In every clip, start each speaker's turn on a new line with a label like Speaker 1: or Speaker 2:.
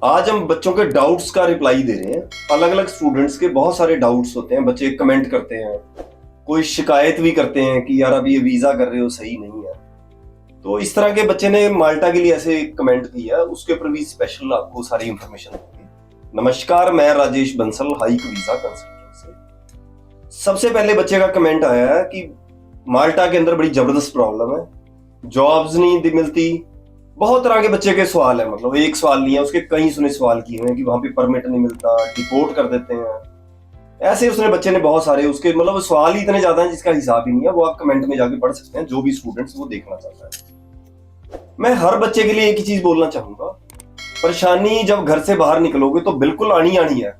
Speaker 1: आज हम बच्चों के डाउट्स का रिप्लाई दे रहे हैं। अलग अलग स्टूडेंट्स के बहुत सारे डाउट्स होते हैं, बच्चे कमेंट करते हैं, कोई शिकायत भी करते हैं कि यार अभी ये वीजा कर रहे हो सही नहीं है। तो इस तरह के बच्चे ने माल्टा के लिए ऐसे कमेंट किया, उसके ऊपर भी स्पेशल आपको सारी इंफॉर्मेशन होगी। नमस्कार, मैं Rajesh Bansal, hike visa consultant से। सबसे पहले बच्चे का कमेंट आया है कि माल्टा के अंदर बड़ी जबरदस्त प्रॉब्लम है, जॉब्स नहीं मिलती। बहुत तरह के बच्चे के सवाल है, मतलब एक सवाल नहीं है, उसके कई सुने सवाल किए हैं कि वहां पे परमिट नहीं मिलता, डिपोर्ट कर देते हैं। ऐसे उसने बच्चे ने बहुत सारे उसके मतलब सवाल ही इतने ज्यादा हैं जिसका हिसाब ही नहीं है। वो आप कमेंट में जाके पढ़ सकते हैं, जो भी स्टूडेंट्स वो देखना चाहता है। मैं हर बच्चे के लिए एक ही चीज बोलना चाहूंगा, परेशानी जब घर से बाहर निकलोगे तो बिल्कुल आनी आनी है।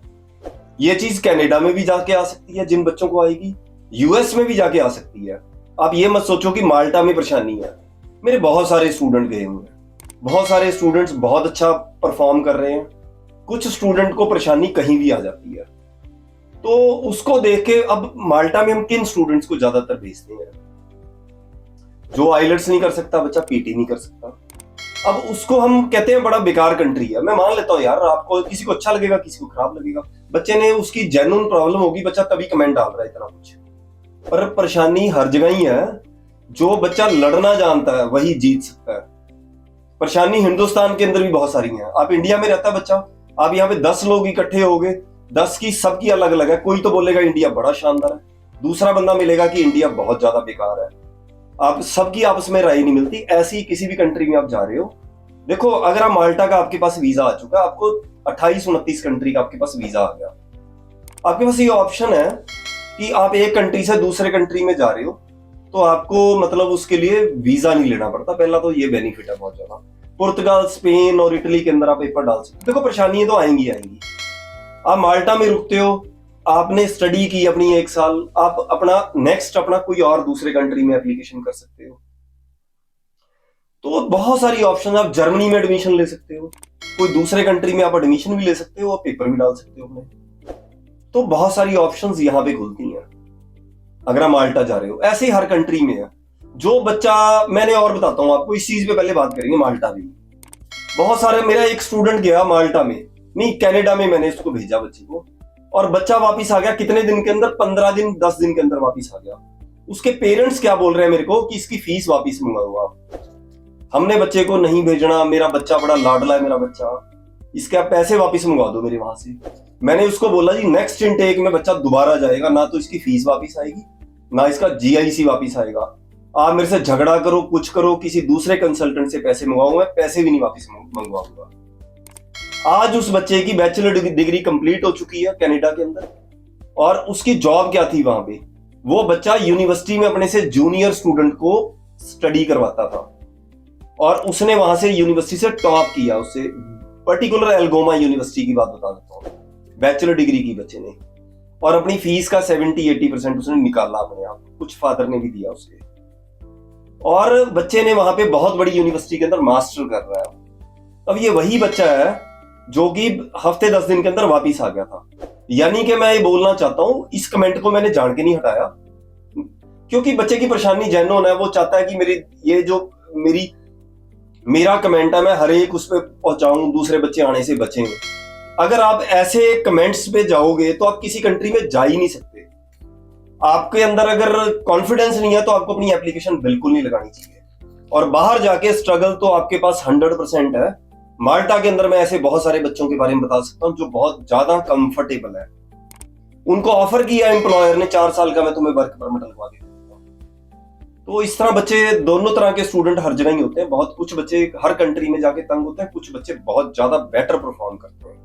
Speaker 1: ये चीज कनाडा में भी जाके आ सकती है, जिन बच्चों को आएगी, यूएस में भी जाके आ सकती है। आप ये मत सोचो कि माल्टा में परेशानी है। मेरे बहुत सारे स्टूडेंट गए हुए हैं, बहुत सारे स्टूडेंट्स बहुत अच्छा परफॉर्म कर रहे हैं। कुछ स्टूडेंट को परेशानी कहीं भी आ जाती है, तो उसको देख के अब माल्टा में हम किन स्टूडेंट्स को ज्यादातर भेजते हैं? जो आइलेट्स नहीं कर सकता बच्चा, पीटी नहीं कर सकता, अब उसको हम कहते हैं बड़ा बेकार कंट्री है। मैं मान लेता हूँ यार, आपको किसी को अच्छा लगेगा, किसी को खराब लगेगा। बच्चे ने उसकी जेन्युइन प्रॉब्लम होगी, बच्चा तभी कमेंट डाल रहा है इतना कुछ। पर परेशानी हर जगह ही है। जो बच्चा लड़ना जानता है वही जीत सकता है। परेशानी हिंदुस्तान के अंदर भी बहुत सारी है। आप इंडिया में रहता बच्चा, आप यहाँ पे 10 लोग इकट्ठे हो गए, 10 की सबकी अलग अलग है। कोई तो बोलेगा इंडिया बड़ा शानदार है, दूसरा बंदा मिलेगा कि इंडिया बहुत ज्यादा बेकार है। आप सबकी आपस में राय नहीं मिलती। ऐसी किसी भी कंट्री में आप जा रहे हो, देखो अगर आप माल्टा का आपके पास वीजा आ चुका, आपको 28-29 कंट्री का आपके पास वीजा आ गया, आपके पास ये ऑप्शन है कि आप एक कंट्री से दूसरे कंट्री में जा रहे हो तो आपको मतलब उसके लिए वीजा नहीं लेना पड़ता। पहला तो ये बेनिफिट है बहुत ज्यादा। पुर्तगाल, स्पेन और इटली के अंदर आप पेपर डाल सकते हो। देखो परेशानी तो आएंगी आएंगी। आप माल्टा में रुकते हो, आपने स्टडी की अपनी 1 साल, आप अपना नेक्स्ट अपना कोई और दूसरे कंट्री में एप्लीकेशन कर सकते हो। तो बहुत सारी ऑप्शन, आप जर्मनी में एडमिशन ले सकते हो, कोई दूसरे कंट्री में आप एडमिशन भी ले सकते हो और पेपर भी डाल सकते हो अपने। तो बहुत सारी ऑप्शंस यहाँ पे खुलती हैं अगर आप माल्टा जा रहे हो। ऐसे ही हर कंट्री में है। जो बच्चा, मैंने और बताता हूँ आपको, इस चीज पे पहले बात करेंगे माल्टा में। बहुत सारे, मेरा एक स्टूडेंट गया माल्टा में, नहीं कनाडा में, मैंने इसको भेजा बच्चे को, और बच्चा वापिस आ गया कितने दिन के अंदर, 15 दिन 10 दिन के अंदर वापिस आ गया। उसके पेरेंट्स क्या बोल रहे हैं मेरे को कि इसकी फीस वापिस मंगाओ आप, हमने बच्चे को नहीं भेजना, मेरा बच्चा बड़ा लाडला है, मेरा बच्चा, इसके आप पैसे वापिस मंगवा दो मेरे वहां से। मैंने उसको बोला जी नेक्स्ट इनटेक में बच्चा दोबारा जाएगा ना, तो इसकी फीस वापिस आएगी ना इसका जीआईसी वापिस आएगा। आप मेरे से झगड़ा करो, कुछ करो, किसी दूसरे कंसल्टेंट से पैसे मंगवाऊंगा, पैसे भी नहीं वापिस मंगवाऊंगा। आज उस बच्चे की बैचलर डिग्री कंप्लीट हो चुकी है कनाडा के अंदर, और उसकी जॉब क्या थी वहां पे, वो बच्चा यूनिवर्सिटी में अपने से जूनियर स्टूडेंट को स्टडी करवाता था, और उसने वहां से यूनिवर्सिटी से टॉप किया। उससे पर्टिकुलर एल्गोमा यूनिवर्सिटी की बात बता देता हूँ, बैचलर डिग्री की बच्चे ने, और अपनी फीस का 70-80% उसने निकाला अपने आप, कुछ फादर ने भी दिया उसके, और बच्चे ने वहां पे बहुत बड़ी यूनिवर्सिटी के अंदर मास्टर कर रहा है। अब ये वही बच्चा है जो कि हफ्ते 10 दिन के अंदर वापिस आ गया था। यानी कि मैं ये बोलना चाहता हूं, इस कमेंट को मैंने जान के नहीं हटाया, क्योंकि बच्चे की परेशानी जेन्युइन है। वो चाहता है कि मेरी ये जो मेरा कमेंट है, मैं हर एक उस पर पहुंचाऊं, दूसरे बच्चे आने से बचें। अगर आप ऐसे कमेंट्स पे जाओगे तो आप किसी कंट्री में जा ही नहीं सकते। आपके अंदर अगर कॉन्फिडेंस नहीं है तो आपको अपनी एप्लीकेशन बिल्कुल नहीं लगानी चाहिए, और बाहर जाके स्ट्रगल तो आपके पास 100% है। माल्टा के अंदर मैं ऐसे बहुत सारे बच्चों के बारे में बता सकता हूँ जो बहुत ज्यादा कंफर्टेबल है। उनको ऑफर किया एम्प्लॉयर ने 4 साल का मैं तुम्हें वर्क परमिट लगवा के दूंगा। तो इस तरह बच्चे, दोनों तरह के स्टूडेंट हर जगह ही होते हैं। बहुत कुछ बच्चे हर कंट्री में जाके तंग होते हैं, कुछ बच्चे बहुत ज्यादा बेटर परफॉर्म करते हैं,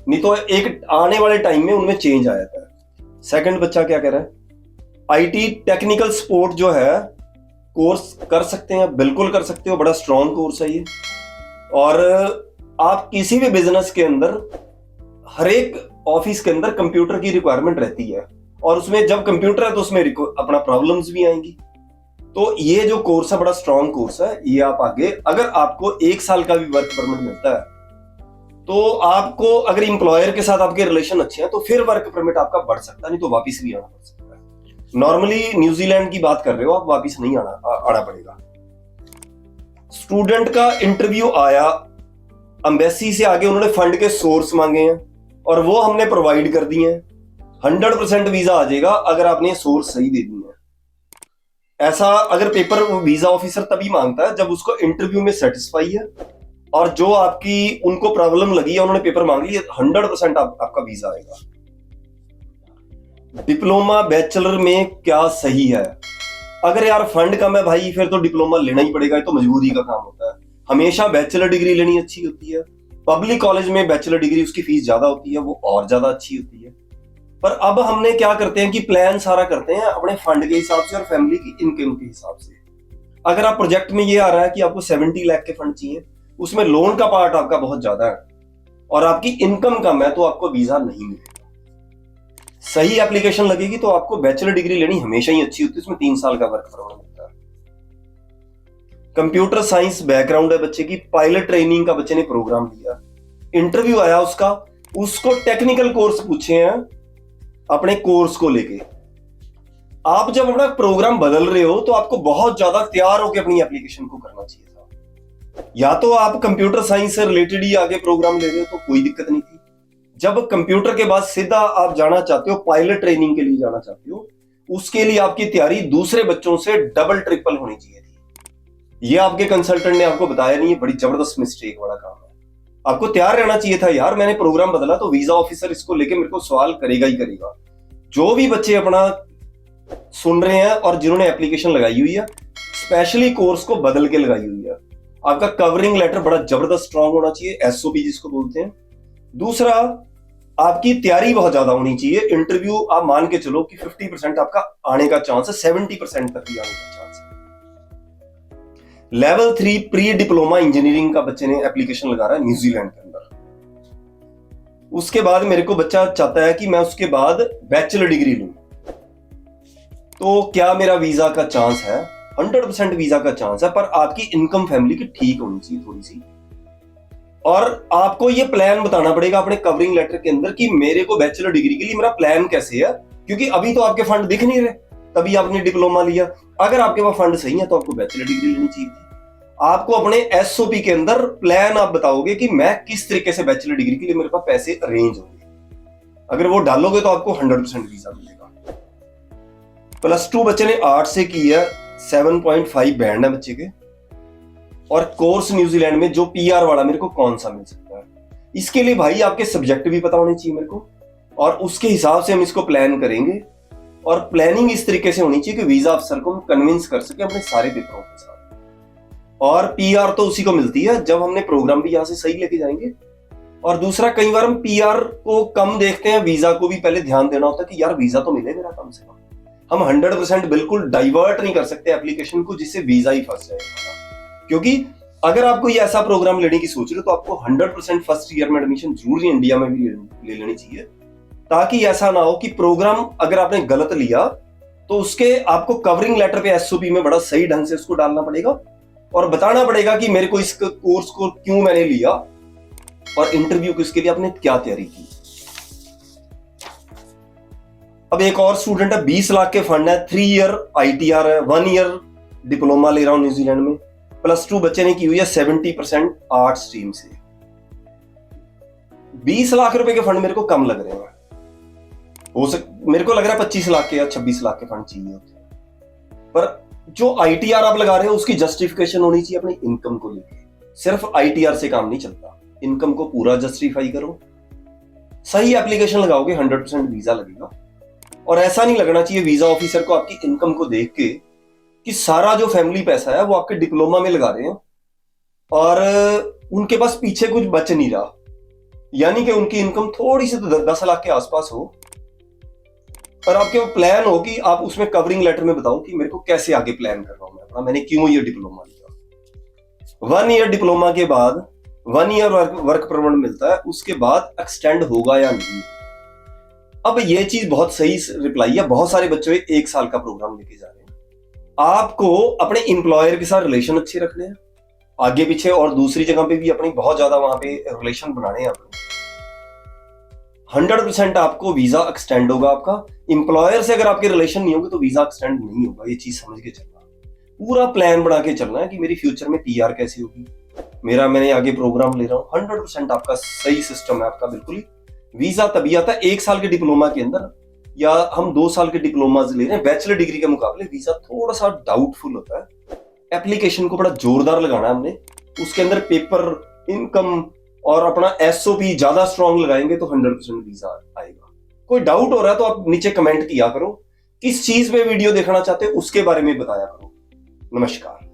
Speaker 1: नहीं तो एक आने वाले टाइम में उनमें चेंज आ जाता है। सेकंड बच्चा क्या कह रहा है, आईटी टेक्निकल सपोर्ट जो है कोर्स कर सकते हैं, बिल्कुल कर सकते हो, बड़ा स्ट्रॉन्ग कोर्स है ये। और आप किसी भी बिजनेस के अंदर, हर एक ऑफिस के अंदर कंप्यूटर की रिक्वायरमेंट रहती है, और उसमें जब कंप्यूटर है तो उसमें अपना प्रॉब्लम्स भी आएंगी। तो ये जो कोर्स है बड़ा स्ट्रॉन्ग कोर्स है। ये आप आगे, अगर आपको 1 साल का भी वर्क परमिट मिलता है तो आपको, अगर एम्प्लॉयर के साथ आपके रिलेशन अच्छे हैं तो फिर वर्क परमिट आपका बढ़ सकता है, नहीं तो वापिस भी आना पड़ सकता है। नॉर्मली न्यूजीलैंड की बात कर रहे हो आप, वापिस नहीं आना पड़ेगा। स्टूडेंट का इंटरव्यू आया, एम्बेसी से आगे उन्होंने फंड के सोर्स मांगे हैं और वो हमने प्रोवाइड कर दिए हैं। 100% वीजा आ जाएगा अगर आपने सोर्स सही दे दिए हैं। ऐसा अगर पेपर वीजा ऑफिसर तभी मांगता है जब उसको इंटरव्यू में सेटिस्फाई है और जो आपकी उनको प्रॉब्लम लगी है उन्होंने पेपर मांग लिया, 100% आपका वीजा आएगा। डिप्लोमा बैचलर में क्या सही है? अगर यार फंड कम है भाई फिर तो डिप्लोमा लेना ही पड़ेगा, ये तो मजबूरी का काम होता है। हमेशा बैचलर डिग्री लेनी अच्छी होती है। पब्लिक कॉलेज में बैचलर डिग्री उसकी फीस ज्यादा होती है, वो और ज्यादा अच्छी होती है। पर अब हमने क्या करते हैं कि प्लान सारा करते हैं अपने फंड के हिसाब से और फैमिली की इनकम के हिसाब से। अगर आप प्रोजेक्ट में ये आ रहा है कि आपको 70 लाख के फंड चाहिए, उसमें लोन का पार्ट आपका बहुत ज्यादा है और आपकी इनकम कम है, तो आपको वीजा नहीं मिलेगा। सही एप्लीकेशन लगेगी तो आपको बैचलर डिग्री लेनी हमेशा ही अच्छी होती है, उसमें 3 साल का वर्क परमिट मिलता है। कंप्यूटर साइंस बैकग्राउंड है बच्चे की, पायलट ट्रेनिंग का बच्चे ने प्रोग्राम लिया, इंटरव्यू आया उसका, उसको टेक्निकल कोर्स पूछे हैं अपने कोर्स को लेके। आप जब अपना प्रोग्राम बदल रहे हो तो आपको बहुत ज्यादा तैयार होकर अपनी एप्लीकेशन को करना चाहिए था। या तो आप कंप्यूटर साइंस से रिलेटेड ही आगे प्रोग्राम ले रहे हो तो कोई दिक्कत नहीं थी। जब कंप्यूटर के बाद सीधा आप जाना चाहते हो, पायलट ट्रेनिंग के लिए जाना चाहते हो, उसके लिए आपकी तैयारी दूसरे बच्चों से डबल ट्रिपल होनी चाहिए थी। ये आपके कंसल्टेंट ने आपको बताया नहीं, है बड़ी जबरदस्त मिस्टेक वाला काम है। आपको तैयार रहना चाहिए था यार, मैंने प्रोग्राम बदला तो वीजा ऑफिसर इसको लेके मेरे को सवाल करेगा ही करेगा। जो भी बच्चे अपना सुन रहे हैं और जिन्होंने एप्लीकेशन लगाई हुई है, स्पेशली कोर्स को बदल के लगाई हुई है, आपका कवरिंग लेटर बड़ा जबरदस्त स्ट्रांग होना चाहिए, एसओपी जिसको बोलते हैं। दूसरा, आपकी तैयारी बहुत ज्यादा होनी चाहिए। इंटरव्यू आप मान के चलो कि 50% आपका आने का चांस है, 70% तक भी आने का चांस है। लेवल 3 प्री डिप्लोमा इंजीनियरिंग का बच्चे ने एप्लीकेशन लगा रहा है न्यूजीलैंड के अंदर। उसके बाद मेरे को बच्चा चाहता है कि मैं उसके बाद बैचलर डिग्री लूं, तो क्या मेरा वीजा का चांस है? 100% वीजा का चांस है, पर आपकी इनकम फैमिली की ठीक होनी चाहिए थोड़ी सी। और आपको ये प्लान बताना पड़ेगा अपने कवरिंग लेटर के अंदर कि मेरे को बैचलर डिग्री के लिए मेरा प्लान कैसे है, क्योंकि अभी तो आपके फंड दिख नहीं रहे, तभी आपने डिप्लोमा लिया। अगर आपके पास फंड सही है तो आपको बैचलर डिग्री लेनी चाहिए थी। आपको अपने एसओपी के अंदर प्लान आप बताओगे कि मैं किस तरीके से बैचलर डिग्री के लिए मेरे पास पैसे अरेंज होंगे। अगर वो डालोगे तो आपको 100% वीजा मिलेगा। +2 बच्चे ने आर्ट से की है, 7.5 बैंड है बच्चे के, और कोर्स न्यूजीलैंड में जो पीआर वाला मेरे को कौन सा मिल सकता है। इसके लिए भाई आपके सब्जेक्ट भी पता होने चाहिए मेरे को, और उसके हिसाब से हम इसको प्लान करेंगे। और प्लानिंग इस तरीके से होनी चाहिए कि वीजा अफसर को हम कन्विंस कर सके अपने सारे पेपरों के साथ। और पीआर तो उसी को मिलती है जब हमने प्रोग्राम भी यहां से सही लेके जाएंगे। और दूसरा, कई बार हम पीआर को कम देखते हैं, वीजा को भी पहले ध्यान देना होता है कि यार वीजा तो मिले मेरा कम से कम। हम 100% बिल्कुल डाइवर्ट नहीं कर सकते एप्लीकेशन को जिससे वीजा ही फंस जाए। क्योंकि अगर आप कोई ऐसा प्रोग्राम लेने की सोच रहे हो तो आपको 100% फर्स्ट ईयर में एडमिशन जरूर इंडिया में भी ले लेनी चाहिए, ताकि ऐसा ना हो कि प्रोग्राम अगर आपने गलत लिया तो उसके आपको कवरिंग लेटर पे एसओपी में बड़ा सही ढंग से उसको डालना पड़ेगा और बताना पड़ेगा कि मेरे को इस कोर्स को क्यों मैंने लिया और इंटरव्यू को इसके लिए आपने क्या तैयारी की। अब एक और स्टूडेंट है, 20 लाख के फंड है, 3 ईयर आईटीआर है, 1 ईयर डिप्लोमा ले रहा हूं न्यूजीलैंड में, +2 बच्चे ने की हुई है 70% आर्ट स्ट्रीम से। 20 लाख रुपए के फंड मेरे को कम लग रहे हैं, मेरे को लग रहा है 25 लाख के या 26 लाख के फंड चाहिए होते हैं। पर जो आईटीआर आप लगा रहे हो उसकी जस्टिफिकेशन होनी चाहिए अपनी इनकम को लेकर। सिर्फ आईटीआर से काम नहीं चलता, इनकम को पूरा जस्टिफाई करो। सही एप्लीकेशन लगाओगे 100% वीजा लगेगा। और ऐसा नहीं लगना चाहिए वीजा ऑफिसर को आपकी इनकम को देख के कि सारा जो फैमिली पैसा है वो आपके डिप्लोमा में लगा रहे हैं और उनके पास पीछे कुछ बच नहीं रहा, यानी कि उनकी इनकम थोड़ी सी तो 10 लाख के आसपास हो और आपके प्लान हो कि आप उसमें कवरिंग लेटर में बताओ कि मेरे को कैसे आगे प्लान कर रहा हूं मैं अपना, मैंने क्यों ये डिप्लोमा लिया। 1 ईयर डिप्लोमा के बाद 1 ईयर वर्क परमिट मिलता है, उसके बाद एक्सटेंड होगा या नहीं। अब ये चीज बहुत सही रिप्लाई है, बहुत सारे बच्चे 1 साल का प्रोग्राम लेके जा रहे हैं। आपको अपने एम्प्लॉयर के साथ रिलेशन अच्छे रखने हैं, आगे पीछे और दूसरी जगह पे भी अपनी बहुत ज्यादा वहां पे रिलेशन बनाने हैं आपको। 100% आपको वीजा एक्सटेंड होगा आपका। एम्प्लॉयर से अगर आपके रिलेशन नहीं होंगे तो वीजा एक्सटेंड नहीं होगा, ये चीज समझ के चलना। पूरा प्लान बना के चलना है कि मेरी फ्यूचर में पीआर कैसी होगी, मैंने आगे प्रोग्राम ले रहा हूँ, 100% आपका सही सिस्टम है आपका, बिल्कुल ही। वीजा तभी आता है 1 साल के डिप्लोमा के अंदर, या हम 2 साल के डिप्लोमा ले रहे हैं, बैचलर डिग्री के मुकाबले वीजा थोड़ा सा डाउटफुल होता है। एप्लीकेशन को बड़ा जोरदार लगाना है हमने, उसके अंदर पेपर, इनकम और अपना एसओपी ज्यादा स्ट्रांग लगाएंगे तो 100% वीजा आएगा। कोई डाउट हो रहा है तो आप नीचे कमेंट किया करो, किस चीज पे वीडियो देखना चाहते हो उसके बारे में बताया करो। नमस्कार।